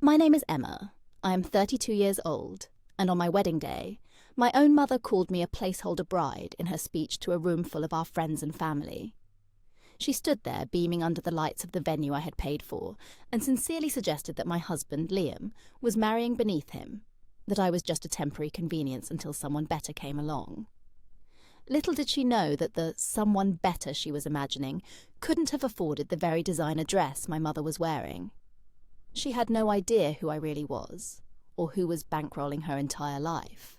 My name is Emma. I am 32 years old, and on my wedding day, my own mother called me a placeholder bride in her speech to a room full of our friends and family. She stood there beaming under the lights of the venue I had paid for and sincerely suggested that my husband, Liam, was marrying beneath him, that I was just a temporary convenience until someone better came along. Little did she know that the someone better she was imagining couldn't have afforded the very designer dress my mother was wearing. She had no idea who I really was, or who was bankrolling her entire life.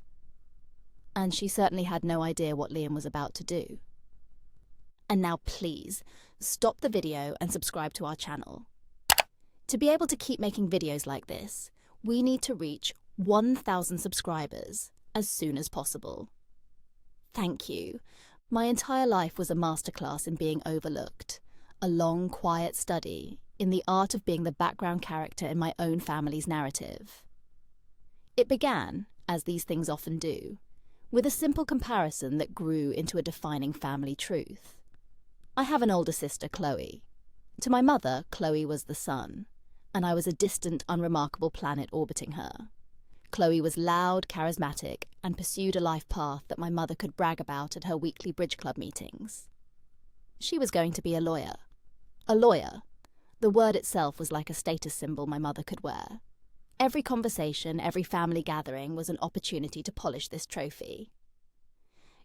And she certainly had no idea what Liam was about to do. And now please, stop the video and subscribe to our channel. To be able to keep making videos like this, we need to reach 1,000 subscribers as soon as possible. Thank you. My entire life was a masterclass in being overlooked, a long, quiet study in the art of being the background character in my own family's narrative. It began, as these things often do, with a simple comparison that grew into a defining family truth. I have an older sister, Chloe. To my mother, Chloe was the sun, and I was a distant, unremarkable planet orbiting her. Chloe was loud, charismatic, and pursued a life path that my mother could brag about at her weekly bridge club meetings. She was going to be a lawyer. A lawyer. The word itself was like a status symbol my mother could wear. Every conversation, every family gathering was an opportunity to polish this trophy.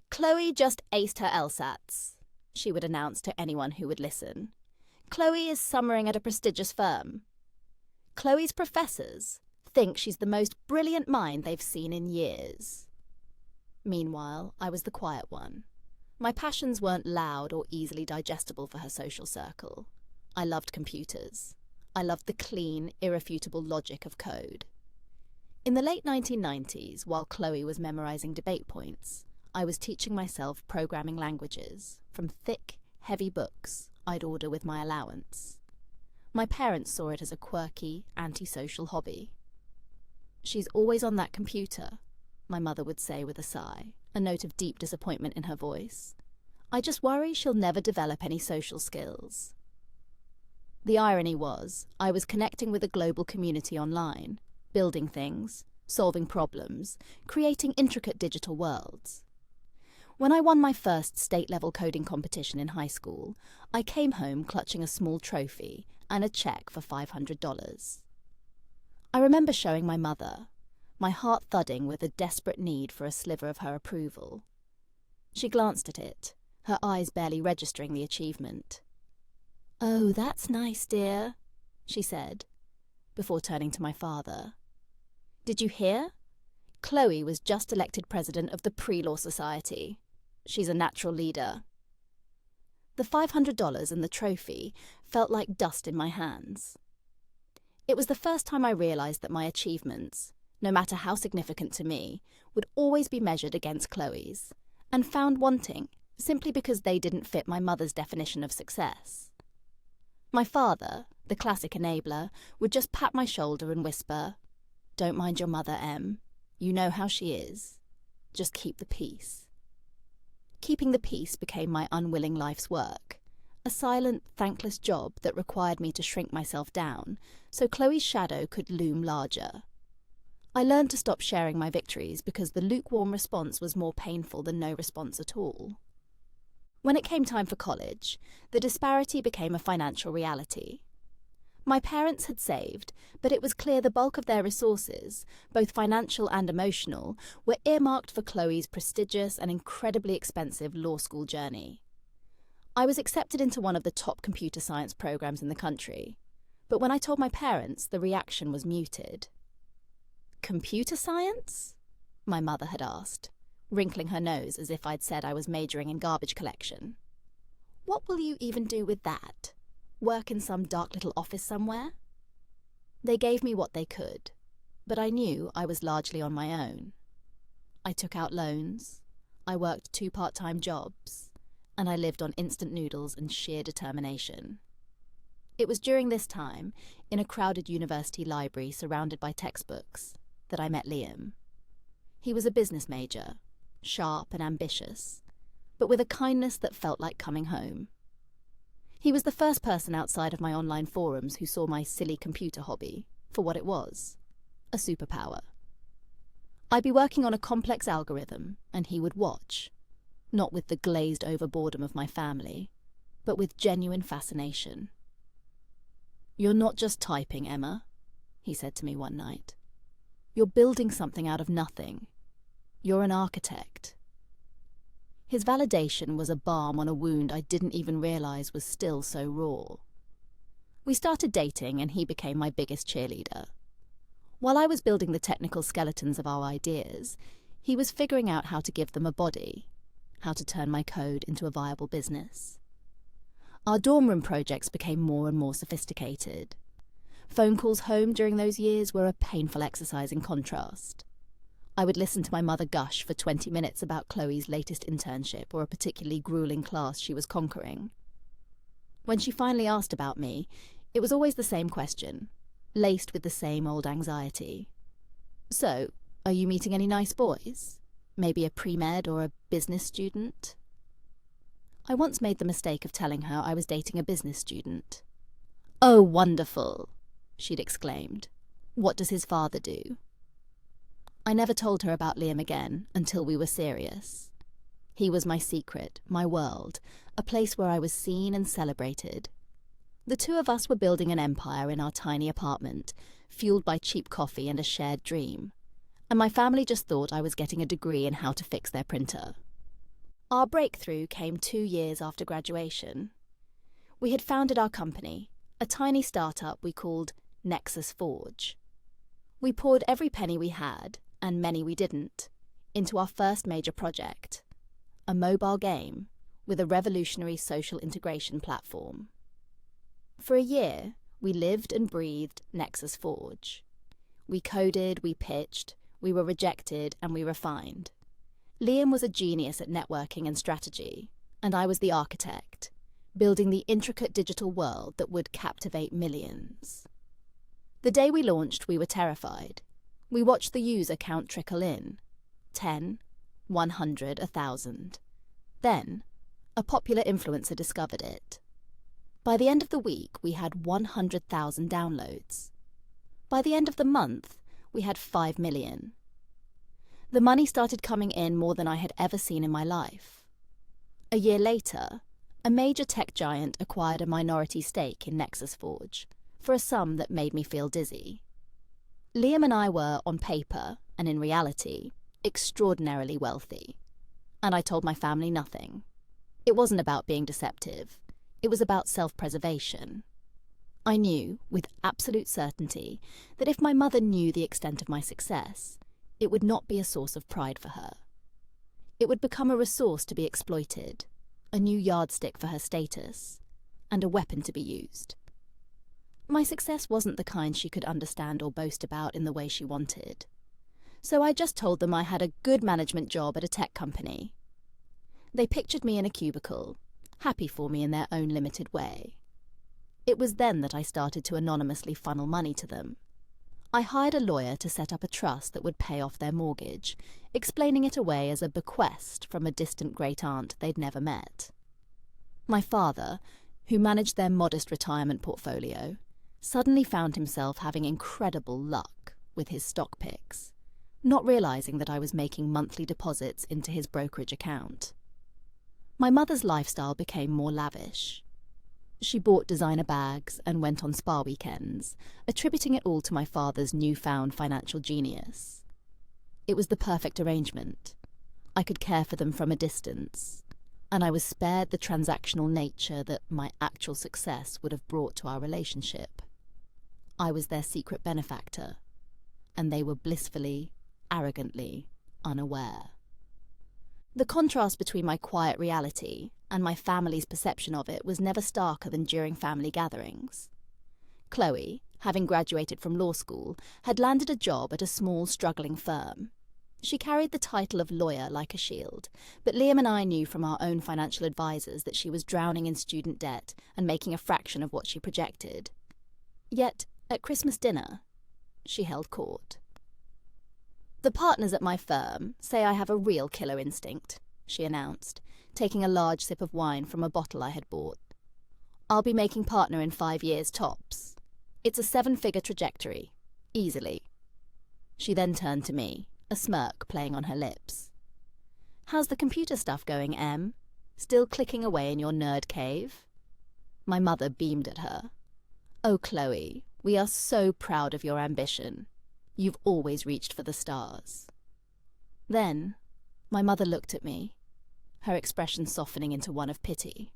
Chloe just aced her LSATs, she would announce to anyone who would listen. Chloe is summering at a prestigious firm. Chloe's professors think she's the most brilliant mind they've seen in years. Meanwhile, I was the quiet one. My passions weren't loud or easily digestible for her social circle. I loved computers. I loved the clean, irrefutable logic of code. In the late 1990s, while Chloe was memorizing debate points, I was teaching myself programming languages from thick, heavy books I'd order with my allowance. My parents saw it as a quirky, antisocial hobby. "She's always on that computer," my mother would say with a sigh, a note of deep disappointment in her voice. "I just worry she'll never develop any social skills." The irony was, I was connecting with a global community online, building things, solving problems, creating intricate digital worlds. When I won my first state-level coding competition in high school, I came home clutching a small trophy and a check for $500. I remember showing my mother, my heart thudding with a desperate need for a sliver of her approval. She glanced at it, her eyes barely registering the achievement. "Oh, that's nice, dear," she said, before turning to my father. "Did you hear? Chloe was just elected president of the Pre-Law Society. She's a natural leader." The $500 and the trophy felt like dust in my hands. It was the first time I realized that my achievements, no matter how significant to me, would always be measured against Chloe's, and found wanting simply because they didn't fit my mother's definition of success. My father, the classic enabler, would just pat my shoulder and whisper, "Don't mind your mother, Em. You know how she is. Just keep the peace." Keeping the peace became my unwilling life's work, a silent, thankless job that required me to shrink myself down so Chloe's shadow could loom larger. I learned to stop sharing my victories because the lukewarm response was more painful than no response at all. When it came time for college, the disparity became a financial reality. My parents had saved, but it was clear the bulk of their resources, both financial and emotional, were earmarked for Chloe's prestigious and incredibly expensive law school journey. I was accepted into one of the top computer science programs in the country, but when I told my parents, the reaction was muted. "Computer science?" my mother had asked, wrinkling her nose as if I'd said I was majoring in garbage collection. "What will you even do with that? Work in some dark little office somewhere?" They gave me what they could, but I knew I was largely on my own. I took out loans, I worked 2 part-time jobs, and I lived on instant noodles and sheer determination. It was during this time, in a crowded university library surrounded by textbooks, that I met Liam. He was a business major, sharp and ambitious, but with a kindness that felt like coming home. He was the first person outside of my online forums who saw my silly computer hobby, for what it was, a superpower. I'd be working on a complex algorithm, and he would watch, not with the glazed-over boredom of my family, but with genuine fascination. "You're not just typing, Emma," he said to me one night. "You're building something out of nothing. You're an architect." His validation was a balm on a wound I didn't even realize was still so raw. We started dating, and he became my biggest cheerleader. While I was building the technical skeletons of our ideas, he was figuring out how to give them a body, how to turn my code into a viable business. Our dorm room projects became more and more sophisticated. Phone calls home during those years were a painful exercise in contrast. I would listen to my mother gush for 20 minutes about Chloe's latest internship or a particularly grueling class she was conquering. When she finally asked about me, it was always the same question, laced with the same old anxiety. "So, are you meeting any nice boys? Maybe a pre-med or a business student?" I once made the mistake of telling her I was dating a business student. "Oh, wonderful," she'd exclaimed. "What does his father do?" I never told her about Liam again until we were serious. He was my secret, my world, a place where I was seen and celebrated. The two of us were building an empire in our tiny apartment, fueled by cheap coffee and a shared dream, and my family just thought I was getting a degree in how to fix their printer. Our breakthrough came 2 years after graduation. We had founded our company, a tiny startup we called Nexus Forge. We poured every penny we had, and many we didn't, into our first major project, a mobile game with a revolutionary social integration platform. For a year, we lived and breathed Nexus Forge. We coded, we pitched, we were rejected, and we refined. Liam was a genius at networking and strategy, and I was the architect, building the intricate digital world that would captivate millions. The day we launched, we were terrified. We watched the user count trickle in. 10, 100, 1,000. Then, a popular influencer discovered it. By the end of the week, we had 100,000 downloads. By the end of the month, we had 5 million. The money started coming in more than I had ever seen in my life. A year later, a major tech giant acquired a minority stake in Nexus Forge for a sum that made me feel dizzy. Liam and I were, on paper, and in reality, extraordinarily wealthy. And I told my family nothing. It wasn't about being deceptive. It was about self-preservation. I knew, with absolute certainty, that if my mother knew the extent of my success, it would not be a source of pride for her. It would become a resource to be exploited, a new yardstick for her status, and a weapon to be used. My success wasn't the kind she could understand or boast about in the way she wanted. So I just told them I had a good management job at a tech company. They pictured me in a cubicle, happy for me in their own limited way. It was then that I started to anonymously funnel money to them. I hired a lawyer to set up a trust that would pay off their mortgage, explaining it away as a bequest from a distant great-aunt they'd never met. My father, who managed their modest retirement portfolio, suddenly found himself having incredible luck with his stock picks, not realizing that I was making monthly deposits into his brokerage account. My mother's lifestyle became more lavish. She bought designer bags and went on spa weekends, attributing it all to my father's newfound financial genius. It was the perfect arrangement. I could care for them from a distance, and I was spared the transactional nature that my actual success would have brought to our relationship. I was their secret benefactor, and they were blissfully, arrogantly unaware. The contrast between my quiet reality and my family's perception of it was never starker than during family gatherings. Chloe, having graduated from law school, had landed a job at a small, struggling firm. She carried the title of lawyer like a shield, but Liam and I knew from our own financial advisors that she was drowning in student debt and making a fraction of what she projected. Yet, at Christmas dinner, she held court. "The partners at my firm say I have a real killer instinct," she announced, taking a large sip of wine from a bottle I had bought. "I'll be making partner in 5 years tops. It's a 7-figure trajectory, Easily. She then turned to me, a smirk playing on her lips. How's the computer stuff going, Em? Still clicking away in your nerd cave? My mother beamed at her. Oh, Chloe, we are so proud of your ambition. You've always reached for the stars. Then, my mother looked at me, her expression softening into one of pity.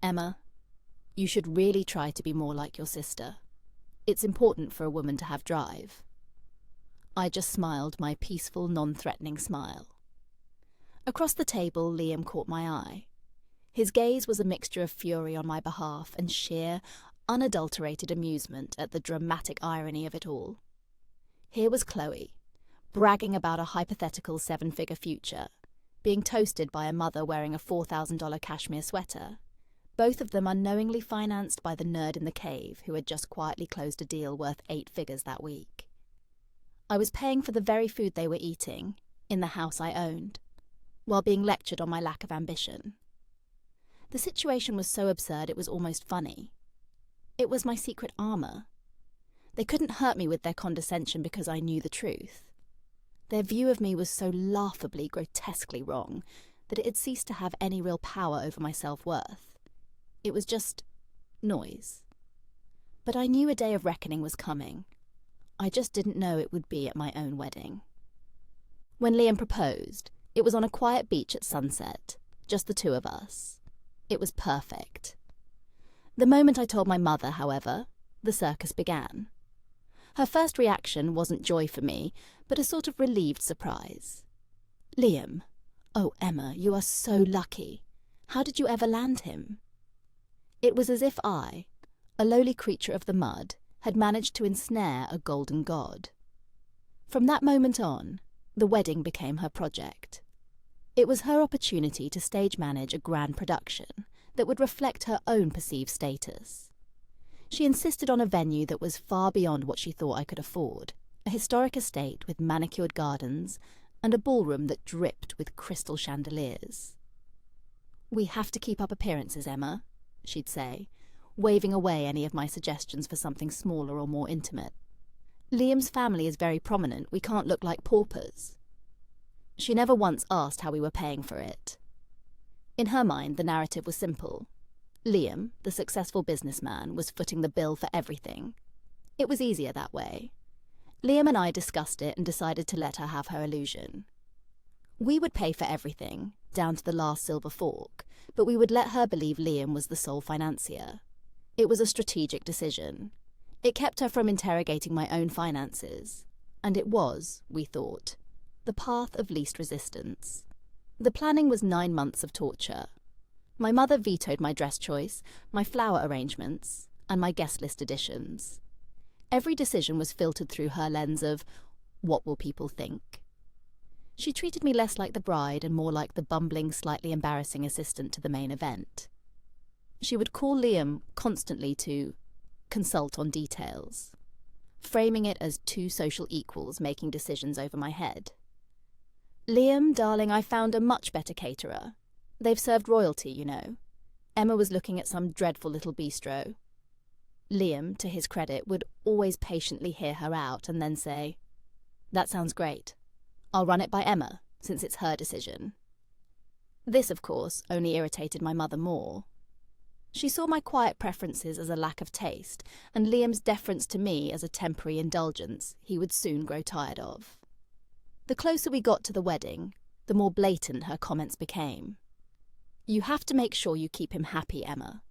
Emma, you should really try to be more like your sister. It's important for a woman to have drive. I just smiled my peaceful, non-threatening smile. Across the table, Liam caught my eye. His gaze was a mixture of fury on my behalf and sheer, unadulterated amusement at the dramatic irony of it all. Here was Chloe, bragging about a hypothetical 7-figure future, being toasted by a mother wearing a $4,000 cashmere sweater, both of them unknowingly financed by the nerd in the cave who had just quietly closed a deal worth 8 figures that week. I was paying for the very food they were eating, in the house I owned, while being lectured on my lack of ambition. The situation was so absurd it was almost funny. It was my secret armour. They couldn't hurt me with their condescension because I knew the truth. Their view of me was so laughably, grotesquely wrong that it had ceased to have any real power over my self-worth. It was just noise. But I knew a day of reckoning was coming. I just didn't know it would be at my own wedding. When Liam proposed, it was on a quiet beach at sunset, just the two of us. It was perfect. The moment I told my mother, however, the circus began. Her first reaction wasn't joy for me, but a sort of relieved surprise. Liam, oh Emma, you are so lucky. How did you ever land him? It was as if I, a lowly creature of the mud, had managed to ensnare a golden god. From that moment on, the wedding became her project. It was her opportunity to stage manage a grand production that would reflect her own perceived status. She insisted on a venue that was far beyond what she thought I could afford, a historic estate with manicured gardens and a ballroom that dripped with crystal chandeliers. "We have to keep up appearances, Emma," she'd say, waving away any of my suggestions for something smaller or more intimate. "Liam's family is very prominent. We can't look like paupers." She never once asked how we were paying for it. In her mind, the narrative was simple. Liam, the successful businessman, was footing the bill for everything. It was easier that way. Liam and I discussed it and decided to let her have her illusion. We would pay for everything, down to the last silver fork, but we would let her believe Liam was the sole financier. It was a strategic decision. It kept her from interrogating my own finances, and it was, we thought, the path of least resistance. The planning was 9 months of torture. My mother vetoed my dress choice, my flower arrangements, and my guest list additions. Every decision was filtered through her lens of, what will people think? She treated me less like the bride and more like the bumbling, slightly embarrassing assistant to the main event. She would call Liam constantly to consult on details, framing it as 2 social equals making decisions over my head. "Liam, darling, I found a much better caterer. They've served royalty, you know." Emma was looking at some dreadful little bistro. Liam, to his credit, would always patiently hear her out and then say, "That sounds great. I'll run it by Emma, since it's her decision." This, of course, only irritated my mother more. She saw my quiet preferences as a lack of taste, and Liam's deference to me as a temporary indulgence he would soon grow tired of. The closer we got to the wedding, the more blatant her comments became. "You have to make sure you keep him happy, Emma.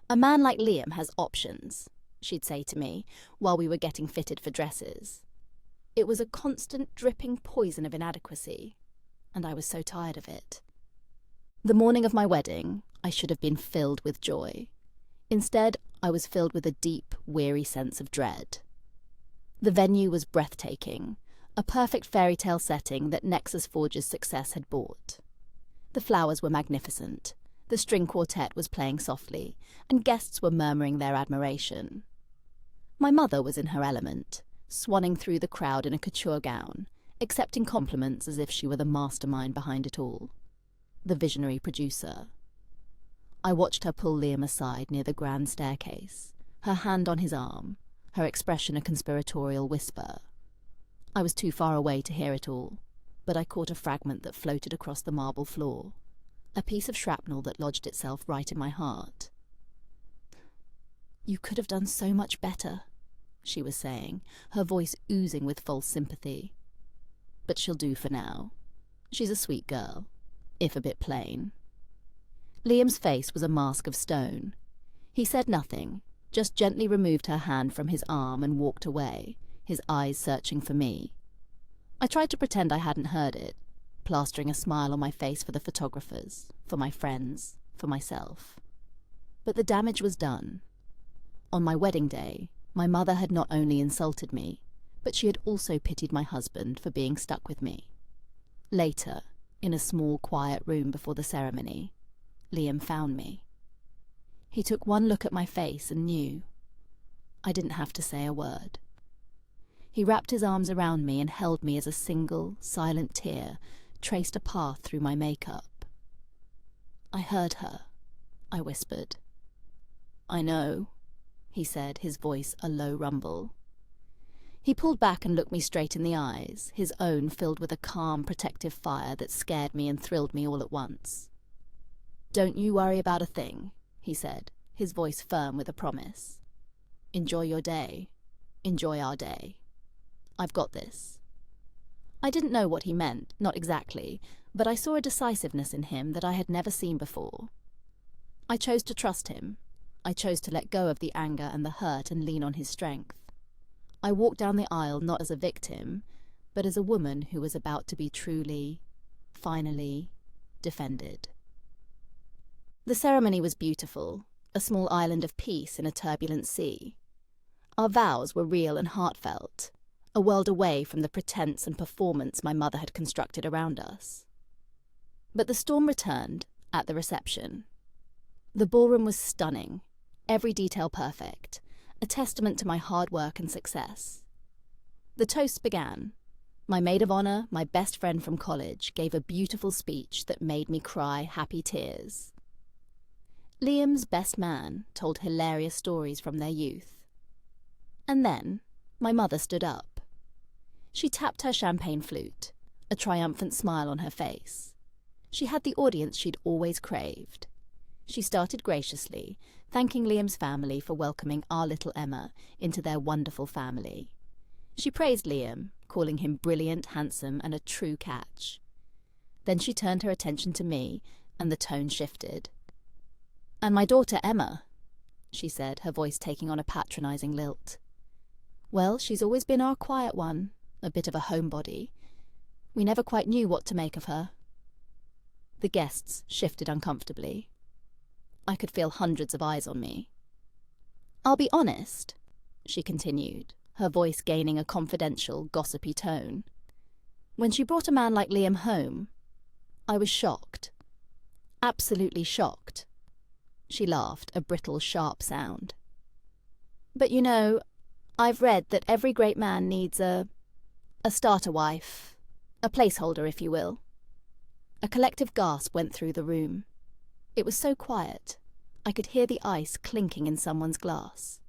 A man like Liam has options," she'd say to me, while we were getting fitted for dresses. It was a constant dripping poison of inadequacy, and I was so tired of it. The morning of my wedding, I should have been filled with joy. Instead, I was filled with a deep, weary sense of dread. The venue was breathtaking, a perfect fairy tale setting that Nexus Forge's success had bought. The flowers were magnificent, the string quartet was playing softly, and guests were murmuring their admiration. My mother was in her element, swanning through the crowd in a couture gown, accepting compliments as if she were the mastermind behind it all, the visionary producer. I watched her pull Liam aside near the grand staircase, her hand on his arm, her expression a conspiratorial whisper. I was too far away to hear it all, but I caught a fragment that floated across the marble floor, a piece of shrapnel that lodged itself right in my heart. "You could have done so much better," she was saying, her voice oozing with false sympathy. "But she'll do for now. She's a sweet girl, if a bit plain." Liam's face was a mask of stone. He said nothing, just gently removed her hand from his arm and walked away, his eyes searching for me. I tried to pretend I hadn't heard it, plastering a smile on my face for the photographers, for my friends, for myself. But the damage was done. On my wedding day, my mother had not only insulted me, but she had also pitied my husband for being stuck with me. Later, in a small, quiet room before the ceremony, Liam found me. He took one look at my face and knew. I didn't have to say a word. He wrapped his arms around me and held me as a single, silent tear traced a path through my makeup. "I heard her," I whispered. "I know," he said, his voice a low rumble. He pulled back and looked me straight in the eyes, his own filled with a calm, protective fire that scared me and thrilled me all at once. "Don't you worry about a thing," he said, his voice firm with a promise. "Enjoy your day. Enjoy our day. I've got this." I didn't know what he meant, not exactly, but I saw a decisiveness in him that I had never seen before. I chose to trust him. I chose to let go of the anger and the hurt and lean on his strength. I walked down the aisle not as a victim, but as a woman who was about to be truly, finally, defended. The ceremony was beautiful, a small island of peace in a turbulent sea. Our vows were real and heartfelt, a world away from the pretense and performance my mother had constructed around us. But the storm returned at the reception. The ballroom was stunning, every detail perfect, a testament to my hard work and success. The toasts began. My maid of honor, my best friend from college, gave a beautiful speech that made me cry happy tears. Liam's best man told hilarious stories from their youth. And then my mother stood up. She tapped her champagne flute, a triumphant smile on her face. She had the audience she'd always craved. She started graciously, thanking Liam's family for welcoming our little Emma into their wonderful family. She praised Liam, calling him brilliant, handsome, and a true catch. Then she turned her attention to me, and the tone shifted. "And my daughter Emma," she said, her voice taking on a patronizing lilt. "Well, she's always been our quiet one, a bit of a homebody. We never quite knew what to make of her." The guests shifted uncomfortably. I could feel hundreds of eyes on me. "I'll be honest," she continued, her voice gaining a confidential, gossipy tone. "When she brought a man like Liam home, I was shocked. Absolutely shocked." She laughed, a brittle, sharp sound. "But you know, I've read that every great man needs a starter wife, a placeholder, if you will." A collective gasp went through the room. It was so quiet, I could hear the ice clinking in someone's glass.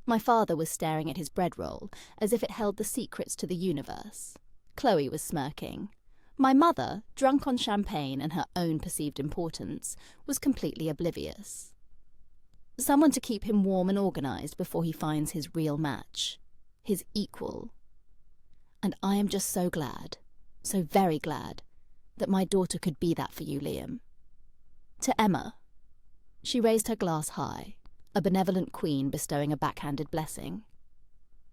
My father was staring at his bread roll, as if it held the secrets to the universe. Chloe was smirking. My mother, drunk on champagne and her own perceived importance, was completely oblivious. Someone to keep him warm and organized before he finds his real match, his equal. And I am just so glad, so very glad, that my daughter could be that for you, Liam. To Emma. She raised her glass high, a benevolent queen bestowing a backhanded blessing.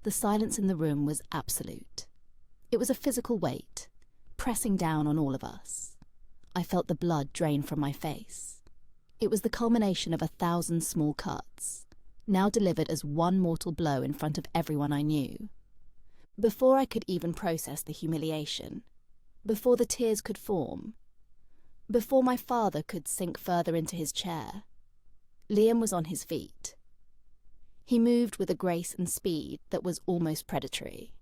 The silence in the room was absolute. It was a physical weight, pressing down on all of us. I felt the blood drain from my face. It was the culmination of 1,000 small cuts, now delivered as one mortal blow in front of everyone I knew. Before I could even process the humiliation, before the tears could form, before my father could sink further into his chair, Liam was on his feet. He moved with a grace and speed that was almost predatory.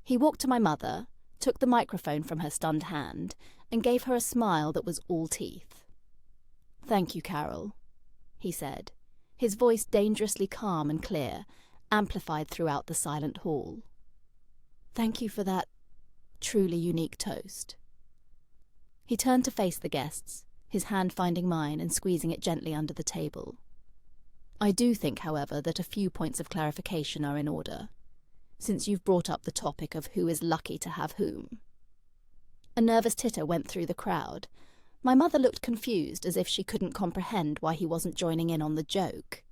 He walked to my mother, took the microphone from her stunned hand, and gave her a smile that was all teeth. "Thank you, Carol," he said, his voice dangerously calm and clear, amplified throughout the silent hall. "Thank you for that truly unique toast." He turned to face the guests, his hand finding mine and squeezing it gently under the table. "I do think, however, that a few points of clarification are in order, since you've brought up the topic of who is lucky to have whom." A nervous titter went through the crowd. My mother looked confused, as if she couldn't comprehend why he wasn't joining in on the joke.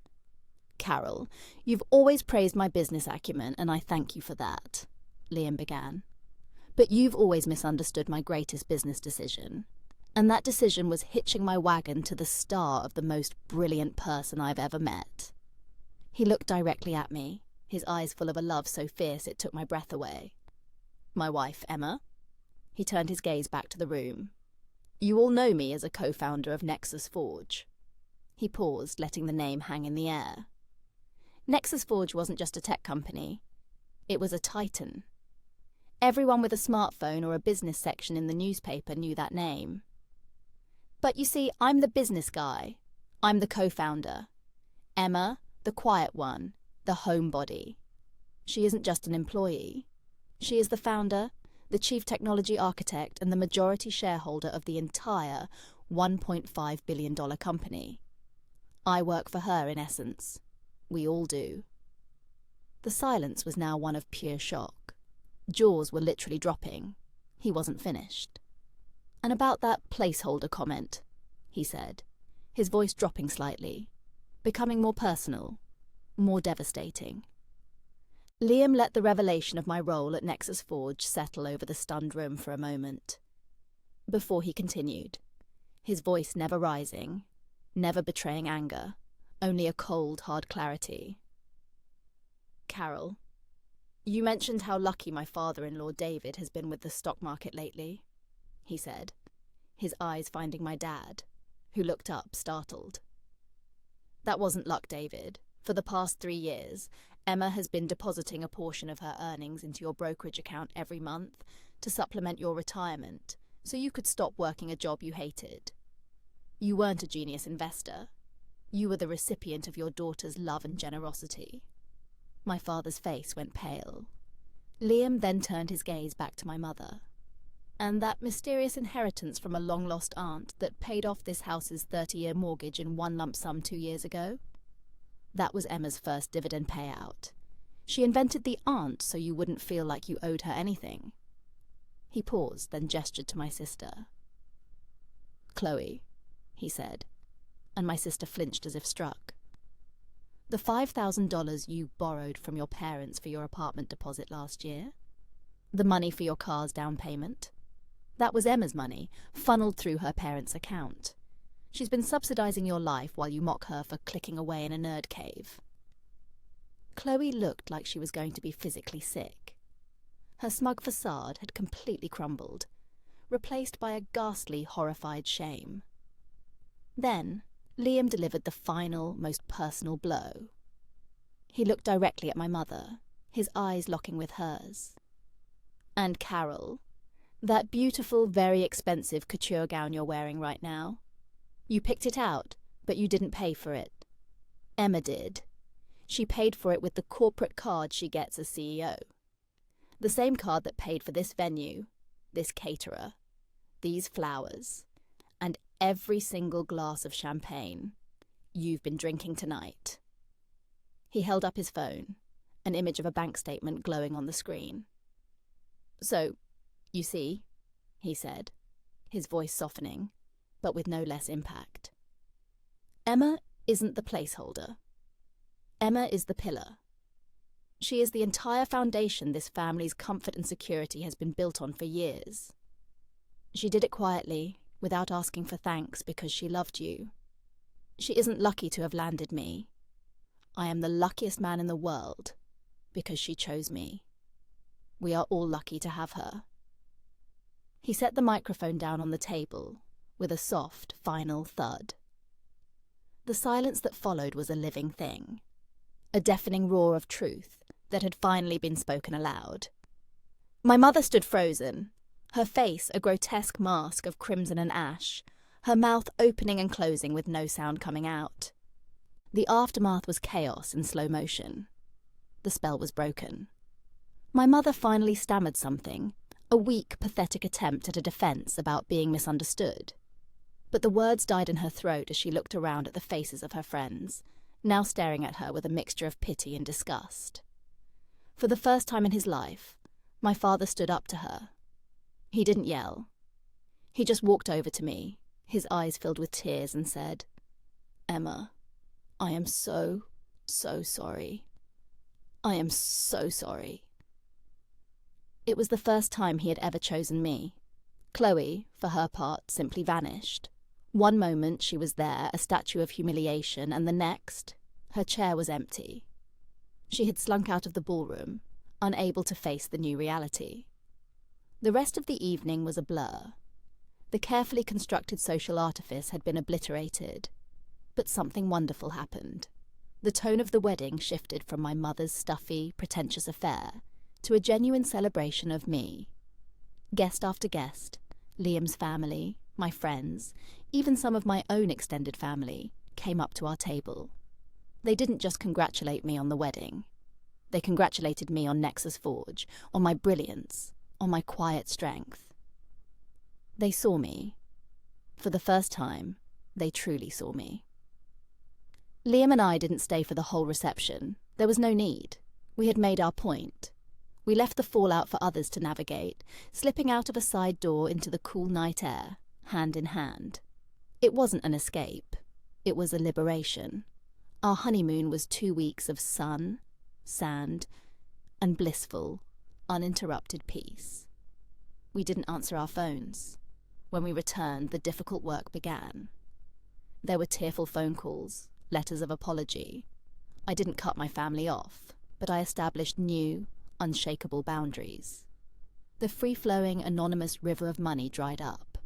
"Carol, you've always praised my business acumen, and I thank you for that," Liam began. "But you've always misunderstood my greatest business decision. And that decision was hitching my wagon to the star of the most brilliant person I've ever met." He looked directly at me, his eyes full of a love so fierce it took my breath away. "My wife, Emma." He turned his gaze back to the room. "You all know me as a co-founder of Nexus Forge." He paused, letting the name hang in the air. Nexus Forge wasn't just a tech company. It was a titan. Everyone with a smartphone or a business section in the newspaper knew that name. But you see, I'm the business guy. I'm the co-founder. Emma, the quiet one, the homebody. She isn't just an employee. She is the founder, the chief technology architect, and the majority shareholder of the entire $1.5 billion company. I work for her, in essence. We all do. The silence was now one of pure shock. Jaws were literally dropping. He wasn't finished. "And about that placeholder comment," he said, his voice dropping slightly, becoming more personal, more devastating. Liam let the revelation of my role at Nexus Forge settle over the stunned room for a moment, before he continued, his voice never rising, never betraying anger, only a cold, hard clarity. "Carol, you mentioned how lucky my father-in-law David has been with the stock market lately," he said, his eyes finding my dad, who looked up, startled. "That wasn't luck, David. For the past 3 years, Emma has been depositing a portion of her earnings into your brokerage account every month to supplement your retirement, so you could stop working a job you hated. You weren't a genius investor. You were the recipient of your daughter's love and generosity." My father's face went pale. Liam then turned his gaze back to my mother. "And that mysterious inheritance from a long-lost aunt that paid off this house's 30-year mortgage in one lump sum 2 years ago? That was Emma's first dividend payout. She invented the aunt so you wouldn't feel like you owed her anything." He paused, then gestured to my sister. "Chloe," he said, and my sister flinched as if struck. "The $5,000 you borrowed from your parents for your apartment deposit last year? The money for your car's down payment? That was Emma's money, funneled through her parents' account. She's been subsidizing your life while you mock her for clicking away in a nerd cave." Chloe looked like she was going to be physically sick. Her smug facade had completely crumbled, replaced by a ghastly, horrified shame. Then Liam delivered the final, most personal blow. He looked directly at my mother, his eyes locking with hers. "And Carol, that beautiful, very expensive couture gown you're wearing right now, you picked it out, but you didn't pay for it. Emma did. She paid for it with the corporate card she gets as CEO. The same card that paid for this venue, this caterer, these flowers, and every single glass of champagne you've been drinking tonight." He held up his phone, an image of a bank statement glowing on the screen. "So, you see," he said, his voice softening, but with no less impact. "Emma isn't the placeholder. Emma is the pillar. She is the entire foundation this family's comfort and security has been built on for years. She did it quietly, without asking for thanks, because she loved you. She isn't lucky to have landed me. I am the luckiest man in the world, because she chose me. We are all lucky to have her." He set the microphone down on the table, with a soft, final thud. The silence that followed was a living thing, a deafening roar of truth that had finally been spoken aloud. My mother stood frozen, her face a grotesque mask of crimson and ash, her mouth opening and closing with no sound coming out. The aftermath was chaos in slow motion. The spell was broken. My mother finally stammered something, a weak, pathetic attempt at a defense about being misunderstood. But the words died in her throat as she looked around at the faces of her friends, now staring at her with a mixture of pity and disgust. For the first time in his life, my father stood up to her. He didn't yell. He just walked over to me, his eyes filled with tears, and said, "Emma, I am so sorry. I am so sorry." It was the first time he had ever chosen me. Chloe, for her part, simply vanished. One moment she was there, a statue of humiliation, and the next, her chair was empty. She had slunk out of the ballroom, unable to face the new reality. The rest of the evening was a blur. The carefully constructed social artifice had been obliterated. But something wonderful happened. The tone of the wedding shifted from my mother's stuffy, pretentious affair to a genuine celebration of me. Guest after guest, Liam's family, my friends, even some of my own extended family, came up to our table. They didn't just congratulate me on the wedding. They congratulated me on Nexus Forge, on my brilliance, on my quiet strength. They saw me. For the first time, they truly saw me. Liam and I didn't stay for the whole reception. There was no need. We had made our point. We left the fallout for others to navigate, slipping out of a side door into the cool night air, hand in hand. It wasn't an escape. It was a liberation. Our honeymoon was 2 weeks of sun, sand, and blissful, uninterrupted peace. We didn't answer our phones. When we returned, the difficult work began. There were tearful phone calls, letters of apology. I didn't cut my family off, but I established new, unshakable boundaries. The free-flowing, anonymous river of money dried up.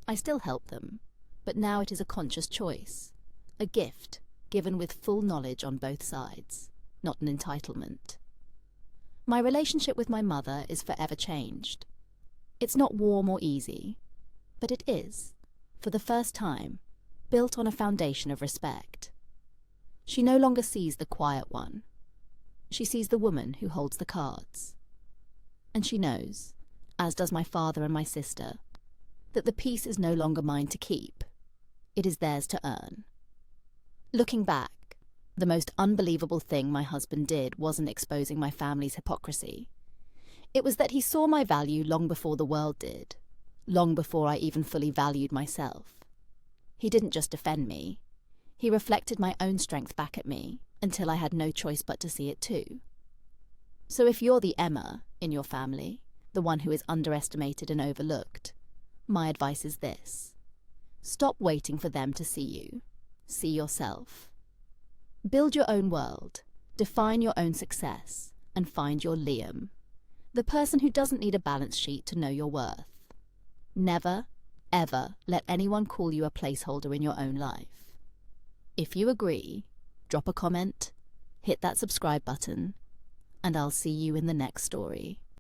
I still help them, but now it is a conscious choice, a gift given with full knowledge on both sides, not an entitlement. My relationship with my mother is forever changed. It's not warm or easy, but it is, for the first time, built on a foundation of respect. She no longer sees the quiet one. She sees the woman who holds the cards. And she knows, as does my father and my sister, that the peace is no longer mine to keep. It is theirs to earn. Looking back, the most unbelievable thing my husband did wasn't exposing my family's hypocrisy. It was that he saw my value long before the world did, long before I even fully valued myself. He didn't just defend me. He reflected my own strength back at me until I had no choice but to see it too. So if you're the Emma in your family, the one who is underestimated and overlooked, my advice is this. Stop waiting for them to see you. See yourself. Build your own world, define your own success, and find your Liam, the person who doesn't need a balance sheet to know your worth. Never, ever let anyone call you a placeholder in your own life. If you agree, drop a comment, hit that subscribe button, and I'll see you in the next story.